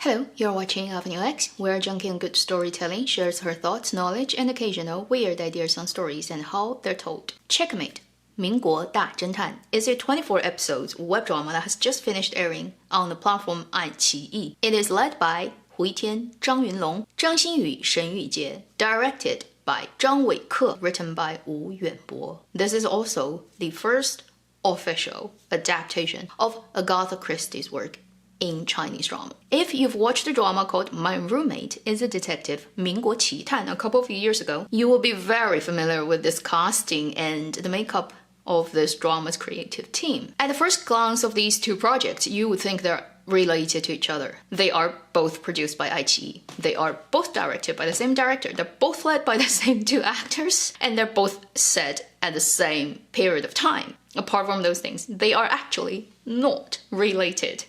Hello, you're watching Avenue X, where Junkie on Good Storytelling shares her thoughts, knowledge, and occasional weird ideas on stories and how they're told. Checkmate, 民国大侦探, is a 24-episode web drama that has just finished airing on the platform 爱奇艺. It is led by 胡一天, 张云龙, 张馨予, 沈玉洁, directed by 张伟克, written by 吴远博. This is also the first official adaptation of Agatha Christie's work in Chinese drama. If you've watched the drama called My Roommate is a Detective, 民国奇探, a couple of years ago, you will be very familiar with this casting and the makeup of this drama's creative team. At the first glance of these two projects, you would think they're related to each other. They are both produced by iQIYI. They are both directed by the same director. They're both led by the same two actors. And they're both set at the same period of time. Apart from those things, they are actually not related.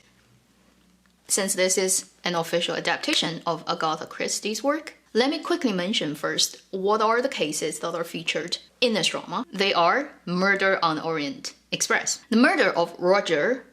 Since this is an official adaptation of Agatha Christie's work, let me quickly mention first what are the cases that are featured in this drama. They are Murder on Orient Express, the murder of Roger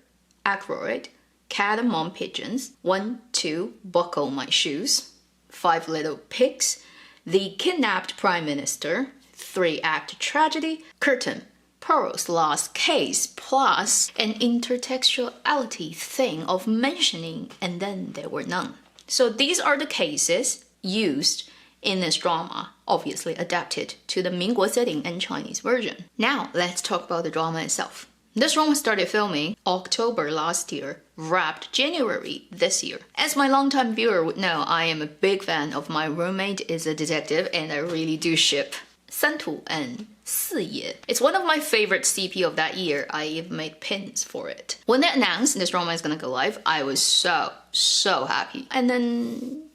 Ackroyd, Cat and Mom Pigeons, 1, 2, Buckle My Shoes, 5 Little Pigs, The Kidnapped Prime Minister, 3-act tragedy, Curtain, Pearl's Last Case, plus an intertextuality thing of mentioning and then there were none. So these are the cases used in this drama, obviously adapted to the 民国 setting and Chinese version. Now let's talk about the drama itself. This drama started filming October last year, wrapped January this year. As my longtime viewer would know, I am a big fan of My Roommate is a Detective and I really do ship 三土 and 四野. It's one of my favorite CP of that year. I even made pins for it. When they announced this drama is gonna go live, I was so happy. And then,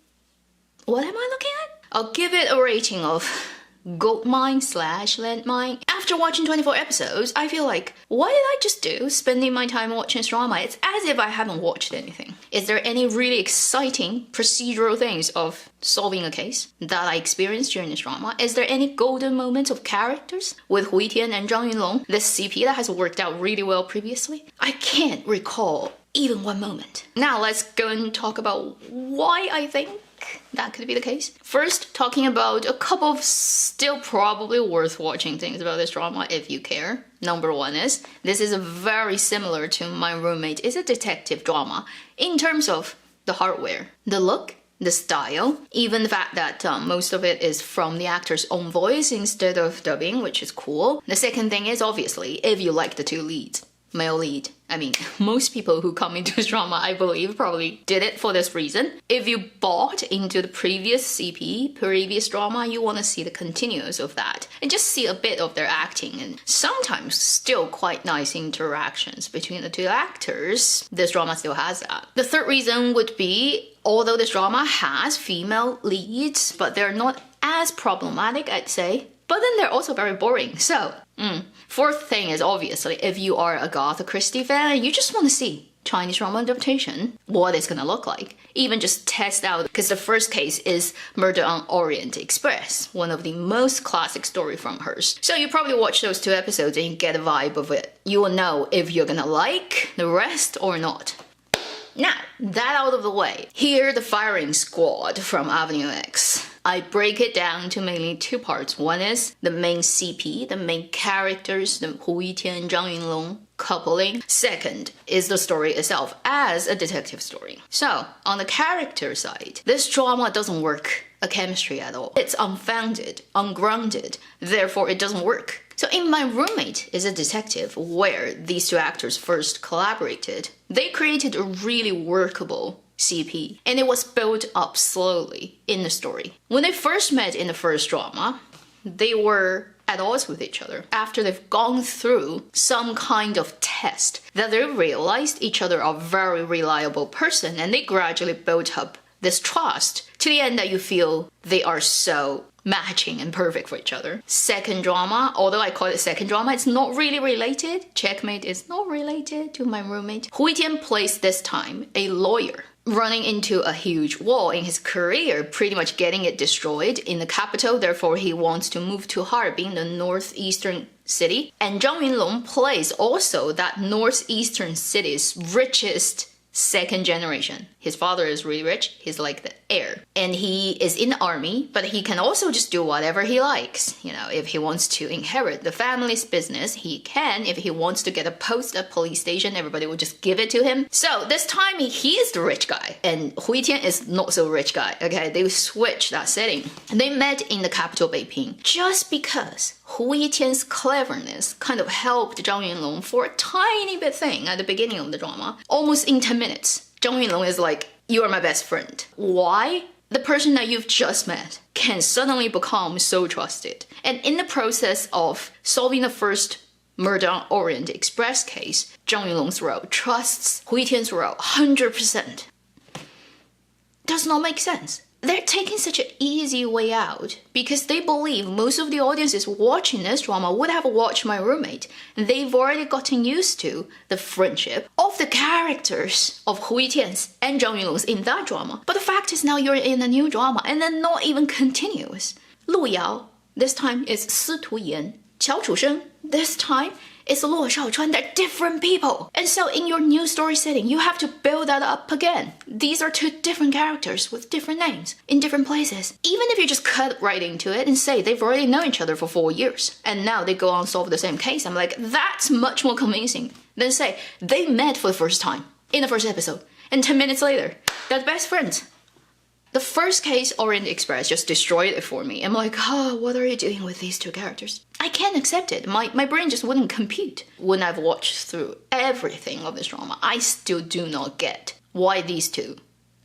what am I looking at? I'll give it a rating of goldmine / landmine. After watching 24 episodes, I feel like, what did I just do spending my time watching this drama? It's as if I haven't watched anything. Is there any really exciting procedural things of solving a case that I experienced during this drama? Is there any golden moments of characters with Hu Yitian and Zhang Yunlong, this CP that has worked out really well previously? I can't recall even one moment. Now let's go and talk about why I think that could be the case. First, talking about a couple of still probably worth watching things about this drama if you care. Number one is, this is very similar to My Roommate is a Detective drama in terms of the hardware, the look, the style, even the fact that most of it is from the actor's own voice instead of dubbing, which is cool. The second thing is, obviously, if you like the two leads. Male lead. I mean, most people who come into this drama, I believe, probably did it for this reason. If you bought into the previous CP, previous drama, you want to see the continuous of that and just see a bit of their acting and sometimes still quite nice interactions between the two actors. This drama still has that. The third reason would be, although this drama has female leads, but they're not as problematic, I'd say. But then they're also very boring. So, Fourth thing is, obviously, if you are a Agatha Christie fan and you just want to see Chinese drama adaptation, what it's gonna look like. Even just test out, because the first case is Murder on Orient Express, one of the most classic story from hers. So you probably watch those 2 episodes and you get a vibe of it. You will know if you're gonna like the rest or not. Now, that out of the way, here the firing squad from Avenue X. I break it down to mainly 2 parts. One is the main CP, the main characters, the Hu Yitian and Zhang Yunlong coupling. Second is the story itself as a detective story. So, on the character side, this drama doesn't work a chemistry at all. It's unfounded, ungrounded, therefore it doesn't work. So in My Roommate is a Detective, where these 2 actors first collaborated, they created a really workable CP, and it was built up slowly in the story. When they first met in the first drama, they were at odds with each other. After they've gone through some kind of test, that they realized each other are a very reliable person, and they gradually built up this trust to the end that you feel they are so matching and perfect for each other. Second drama, although I call it second drama, it's not really related. Checkmate is not related to My Roommate. Hu Yitian plays this time a lawyer running into a huge wall in his career, pretty much getting it destroyed in the capital, therefore he wants to move to Harbin, the northeastern city. And Zhang Yunlong plays also that northeastern city's richest second generation. His father is really rich. He's like the heir. And he is in the army, but he can also just do whatever he likes. You know, if he wants to inherit the family's business, he can. If he wants to get a post at police station, everybody will just give it to him. So this time he is the rich guy and Hu Yitian is not so rich guy. Okay, they switch that setting. They met in the capital Beiping just because Hu Yitian's cleverness kind of helped Zhang Yunlong for a tiny bit thing at the beginning of the drama. Almost in 10 minutes, Zhang Yunlong is like, you are my best friend. Why? The person that you've just met can suddenly become so trusted. And in the process of solving the first murder on Orient Express case, Zhang Yunlong's role trusts Hu Yitian's role 100%. Does not make sense. They're taking such an easy way out because they believe most of the audiences watching this drama would have watched My Roommate. And they've already gotten used to the friendship of the characters of Hu Yitian's and Zhang Yunlong's in that drama. But the fact is now you're in a new drama and then not even continuous. Lu Yao, this time is Si Tuyan. Qiao Chusheng, this time is Luo Shaochuan. They're different people. And so in your new story setting, you have to build that up again. These are two different characters with different names in different places. Even if you just cut right into it and say they've already known each other for 4 years and now they go on solve the same case, I'm like, that's much more convincing than say they met for the first time in the first episode and 10 minutes later, they're best friends. The first case, Orient Express, just destroyed it for me. I'm like, oh, what are you doing with these two characters? I can't accept it. My brain just wouldn't compute. When I've watched through everything of this drama, I still do not get why these two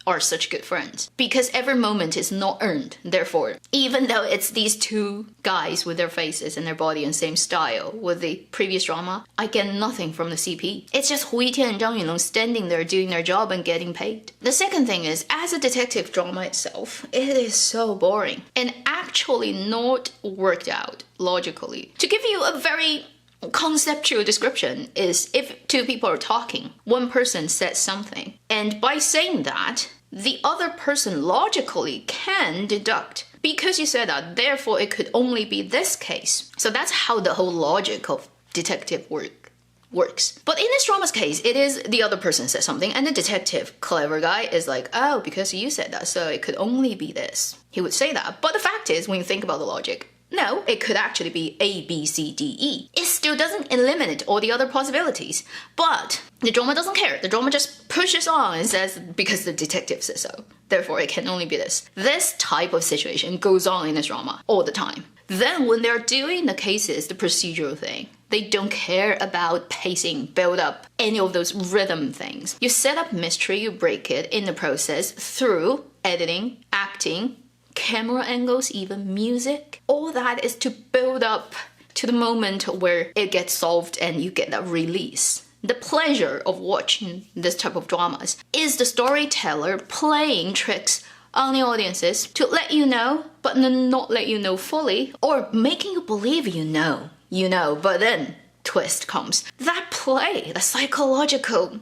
are such good friends. Because every moment is not earned. Therefore, even though it's these two guys with their faces and their body and same style with the previous drama, I get nothing from the CP. It's just Hu Yitian and Zhang Yunlong standing there doing their job and getting paid. The second thing is, as a detective drama itself, it is so boring and actually not worked out logically. To give you a very conceptual description is if two people are talking, one person says something, and by saying that, the other person logically can deduct because you said that, therefore it could only be this case. So that's how the whole logic of detective work works. But in this drama's case, it is the other person said something and the detective, clever guy, is like, oh, because you said that, so it could only be this. He would say that. But the fact is, when you think about the logic, no, it could actually be A, B, C, D, E. It still doesn't eliminate all the other possibilities. But the drama doesn't care. The drama just pushes on and says, because the detective says so. Therefore, it can only be this. This type of situation goes on in this drama all the time. Then when they're doing the cases, the procedural thing, they don't care about pacing, build up, any of those rhythm things. You set up mystery, you break it in the process through editing, acting, camera angles, even music. All that is to build up to the moment where it gets solved and you get that release. The pleasure of watching this type of dramas is the storyteller playing tricks on the audiences to let you know, but not let you know fully, or making you believe you know, but then twist comes. That play, the psychological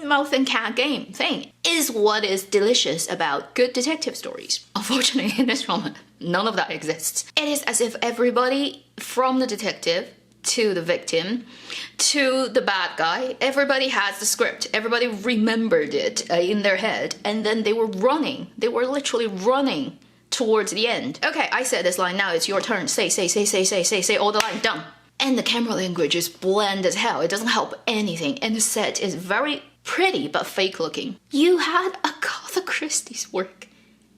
mouth and cat game thing is what is delicious about good detective stories. Unfortunately, in this drama, none of that exists. It is as if everybody from the detective to the victim to the bad guy, everybody has the script. Everybody remembered it in their head, and then they were running. They were literally running towards the end. Okay, I said this line, now it's your turn. Say all the line, done. And the camera language is bland as hell. It doesn't help anything. And the set is very pretty but fake looking. You had Agatha Christie's work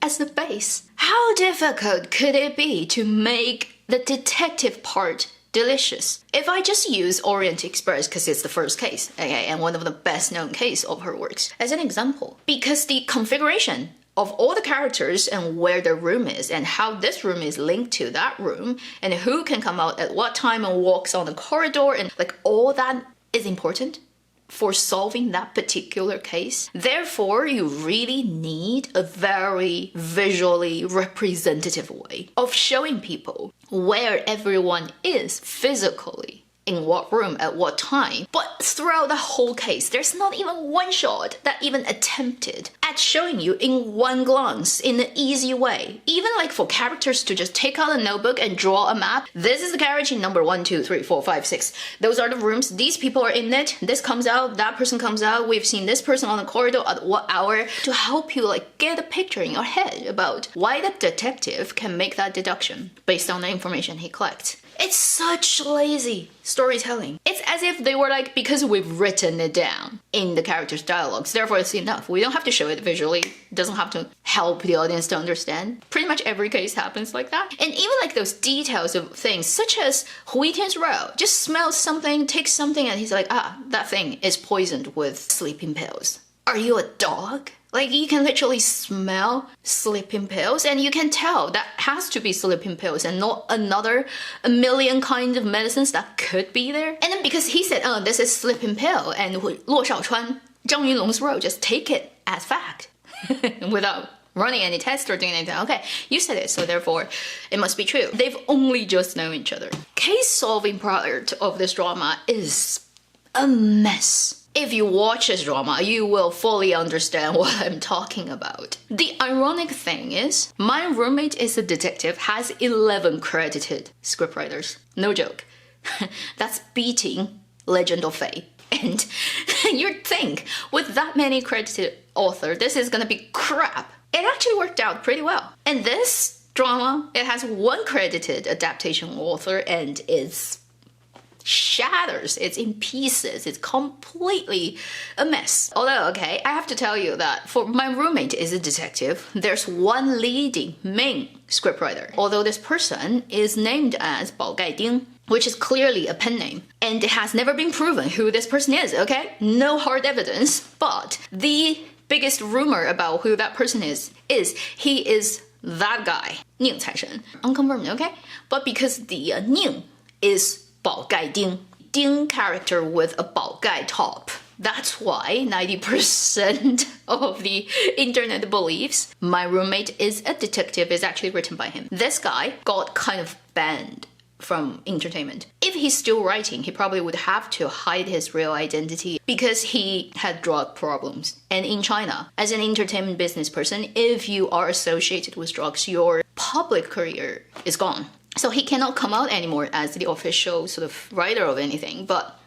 as the base. How difficult could it be to make the detective part delicious? If I just use Orient Express because it's the first case, okay, and one of the best known case of her works as an example, because the configuration of all the characters and where their room is and how this room is linked to that room and who can come out at what time and walks on the corridor and like all that is important for solving that particular case. Therefore, you really need a very visually representative way of showing people where everyone is physically in what room at what time. But throughout the whole case, there's not even one shot that even attempted at showing you in one glance, in an easy way. Even like for characters to just take out a notebook and draw a map. This is the carriage in number 1, 2, 3, 4, 5, 6. Those are the rooms. These people are in it. This comes out. That person comes out. We've seen this person on the corridor at what hour, to help you like get a picture in your head about why the detective can make that deduction based on the information he collects. It's such lazy storytelling. It's as if they were like, because we've written it down in the characters' dialogues, therefore it's enough. We don't have to show it visually. It doesn't have to help the audience to understand. Pretty much every case happens like that. And even like those details of things, such as Hui Tian's row, just smells something, takes something, and he's like, that thing is poisoned with sleeping pills. Are you a dog? Like, you can literally smell sleeping pills, and you can tell that has to be sleeping pills and not a million kind of medicines that could be there. And then because he said, this is sleeping pill, and Luo Shaochuan, Zhang Yunlong's row, just take it as fact without running any tests or doing anything. Okay, you said it, so therefore it must be true. They've only just known each other. Case solving part of this drama is a mess. If you watch this drama, you will fully understand what I'm talking about. The ironic thing is, My Roommate is a Detective has 11 credited scriptwriters. No joke. That's beating Legend of Fei. And you'd think, with that many credited authors, this is gonna be crap. It actually worked out pretty well. And this drama, it has one credited adaptation author, and it's shatters, it's in pieces, it's completely a mess. Although, okay, I have to tell you that for My Roommate is a Detective, there's one leading main scriptwriter. Although this person is named as Bao Gaiding, which is clearly a pen name, and it has never been proven who this person is, okay? No hard evidence, but the biggest rumor about who that person is he is that guy, Ning Caishen. Unconfirmed, okay? But because the Ning is Bao Gai Ding. Ding character with a Bao Gai top. That's why 90% of the internet believes My Roommate is a Detective is actually written by him. This guy got kind of banned from entertainment. If he's still writing, he probably would have to hide his real identity because he had drug problems. And in China, as an entertainment business person, if you are associated with drugs, your public career is gone. So he cannot come out anymore as the official sort of writer of anything, but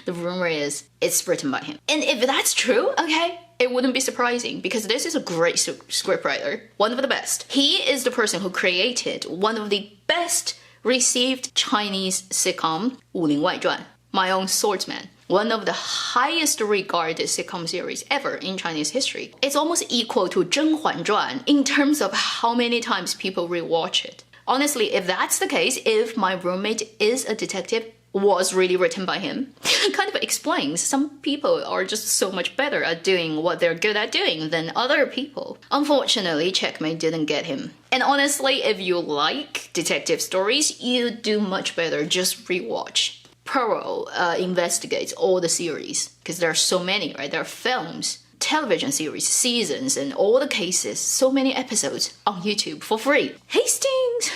the rumor is it's written by him. And if that's true, okay, it wouldn't be surprising because this is a great scriptwriter, one of the best. He is the person who created one of the best received Chinese sitcom, 武林外传, My Own Swordsman. One of the highest regarded sitcom series ever in Chinese history. It's almost equal to 甄嬛传 in terms of how many times people rewatch it. Honestly, if that's the case, if My Roommate is a Detective was really written by him, it kind of explains some people are just so much better at doing what they're good at doing than other people. Unfortunately, Checkmate didn't get him. And honestly, if you like detective stories, you do much better just rewatch. Pearl investigates all the series, because there are so many, right? There are films, television series, seasons, and all the cases, so many episodes on YouTube for free. Hastings!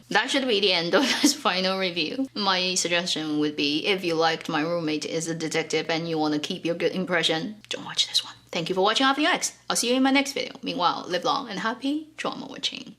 That should be the end of this final review. My suggestion would be, if you liked My Roommate is a Detective and you want to keep your good impression, don't watch this one. Thank you for watching After X. I'll see you in my next video. Meanwhile, live long and happy drama watching.